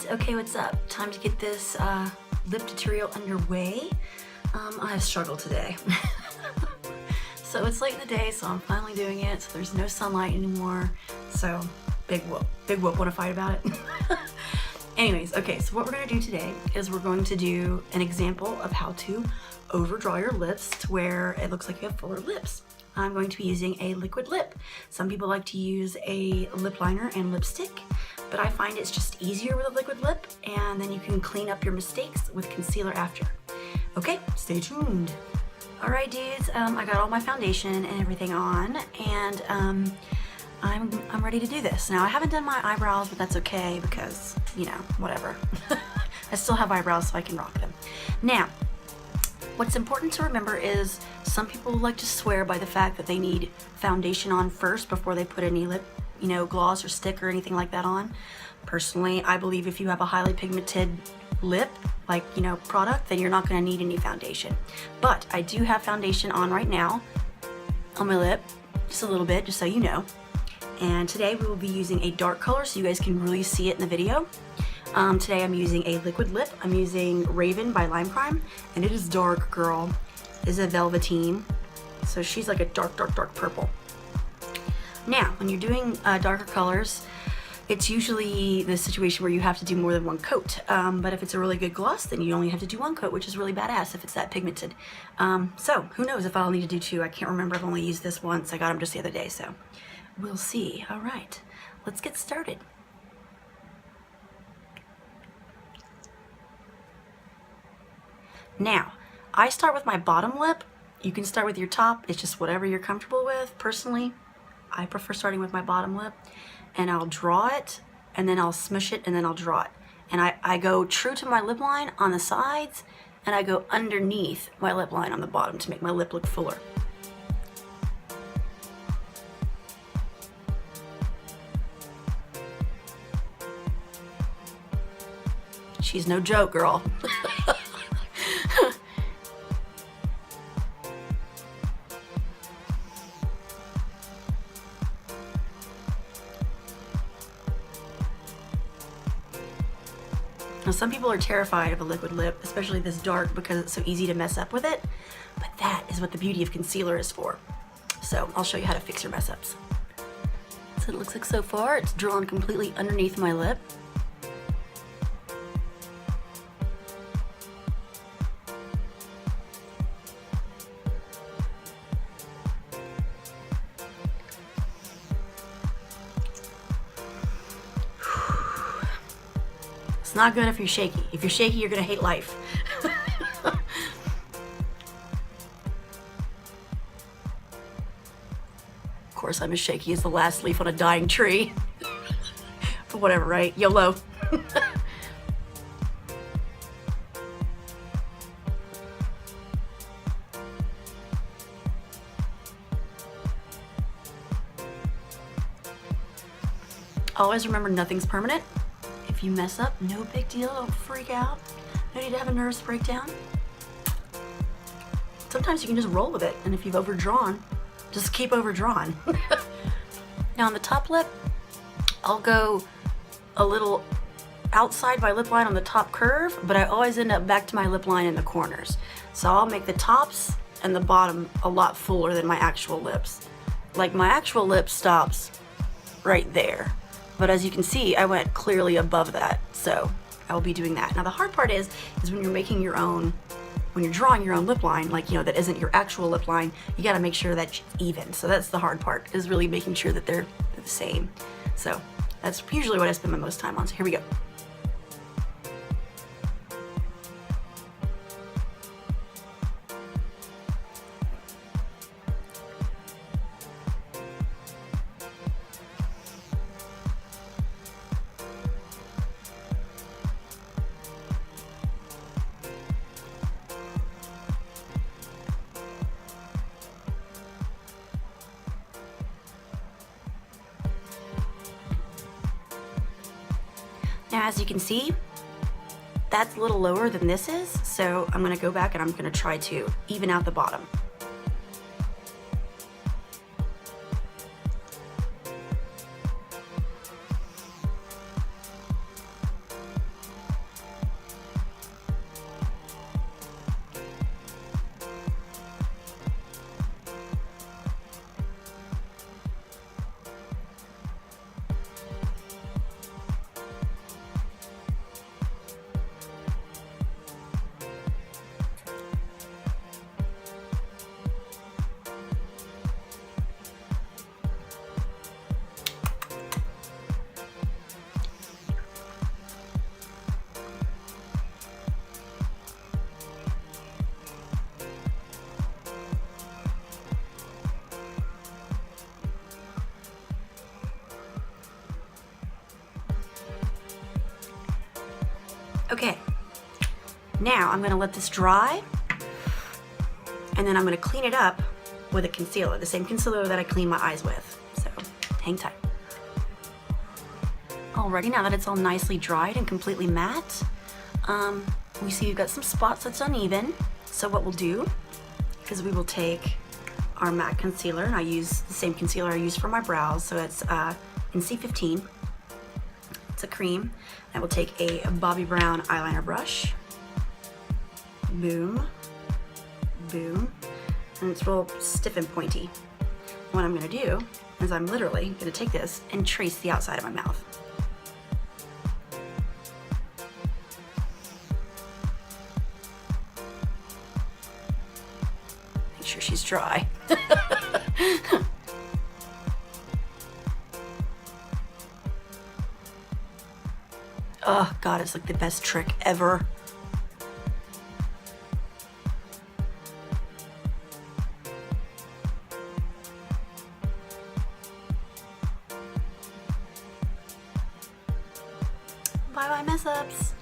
Alright, okay, what's up? Time to get this lip tutorial underway. I have struggled today. So it's late in the day, so I'm finally doing it. So there's no sunlight anymore. So big whoop. Big whoop, wanna fight about it? Anyways, okay, so what we're gonna do today is we're going to do an example of how to overdraw your lips to where it looks like you have fuller lips. I'm going to be using a liquid lip. Some people like to use a lip liner and lipstick, but I find it's just easier with a liquid lip, and then you can clean up your mistakes with concealer after. Okay, stay tuned. All right, dudes, I got all my foundation and everything on, and I'm ready to do this. Now, I haven't done my eyebrows, but that's okay because, you know, whatever. I still have eyebrows, so I can rock them. Now, what's important to remember is some people like to swear by the fact that they need foundation on first before they put any lip, you know, gloss or stick or anything like that on. Personally, I believe if you have a highly pigmented lip, like, you know, product, then you're not going to need any foundation. But I do have foundation on right now on my lip, just a little bit, just so you know. And today we will be using a dark color so you guys can really see it in the video. Today I'm using a liquid lip. I'm using Raven by Lime Crime, and it is dark, girl. It's a velveteen, so she's like a dark, dark, dark purple. Now, when you're doing darker colors, it's usually the situation where you have to do more than one coat. But if it's a really good gloss, then you only have to do one coat, which is really badass if it's that pigmented. So who knows if I'll need to do two. I can't remember. I've only used this once. I got them just the other day, so we'll see. All right, let's get started. Now, I start with my bottom lip. You can start with your top. It's just whatever you're comfortable with. Personally, I prefer starting with my bottom lip, and I'll draw it, and then I'll smush it, and then I'll draw it. And I go true to my lip line on the sides, and I go underneath my lip line on the bottom to make my lip look fuller. She's no joke, girl. Now, some people are terrified of a liquid lip, especially this dark, because it's so easy to mess up with it. But that is what the beauty of concealer is for. So I'll show you how to fix your mess ups. So it looks like so far it's drawn completely underneath my lip. It's not good if you're shaky. If you're shaky, you're gonna hate life. Of course, I'm as shaky as the last leaf on a dying tree. But whatever, right? YOLO. Always remember, nothing's permanent. If you mess up, no big deal, don't freak out. No need to have a nervous breakdown. Sometimes you can just roll with it, and if you've overdrawn, just keep overdrawn. Now on the top lip, I'll go a little outside my lip line on the top curve, but I always end up back to my lip line in the corners. So I'll make the tops and the bottom a lot fuller than my actual lips. Like, my actual lip stops right there. But as you can see, I went clearly above that, so I will be doing that. Now the hard part is when you're making your own, when you're drawing your own lip line, like, you know, that isn't your actual lip line, you gotta make sure that it's even. So that's the hard part, is really making sure that they're the same. So that's usually what I spend my most time on, so here we go. Now, as you can see, that's a little lower than this is, so I'm gonna go back and I'm gonna try to even out the bottom. Okay, now I'm gonna let this dry, and then I'm gonna clean it up with a concealer, the same concealer that I clean my eyes with. So hang tight. Alrighty, now that it's all nicely dried and completely matte, we see we've got some spots that's uneven. So what we'll do is we will take our matte concealer, and I use the same concealer I use for my brows, so it's in C15. It's a cream. I will take a Bobbi Brown eyeliner brush. Boom, boom, and it's real stiff and pointy. What I'm gonna do is I'm literally gonna take this and trace the outside of my mouth. Make sure she's dry. Oh God, it's like the best trick ever. Bye-bye mess-ups.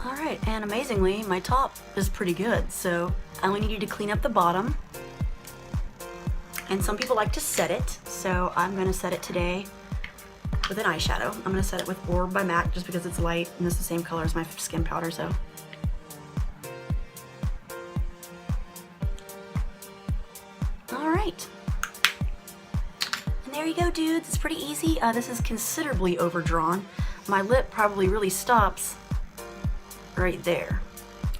Alright, and amazingly, my top is pretty good, so I only need you to clean up the bottom. And some people like to set it, so I'm going to set it today with an eyeshadow. I'm going to set it with Orb by MAC just because it's light and it's the same color as my skin powder, so. Alright. And there you go, dudes. It's pretty easy. This is considerably overdrawn. My lip probably really stops right there.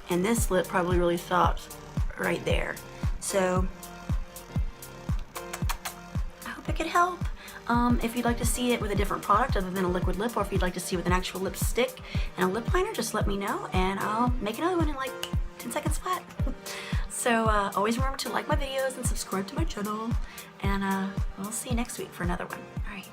And this lip probably really stops right there. So, I hope it could help. If you'd like to see it with a different product other than a liquid lip, or if you'd like to see it with an actual lipstick and a lip liner, just let me know and I'll make another one in like 10 seconds flat. So always remember to like my videos and subscribe to my channel, and we'll see you next week for another one. All right.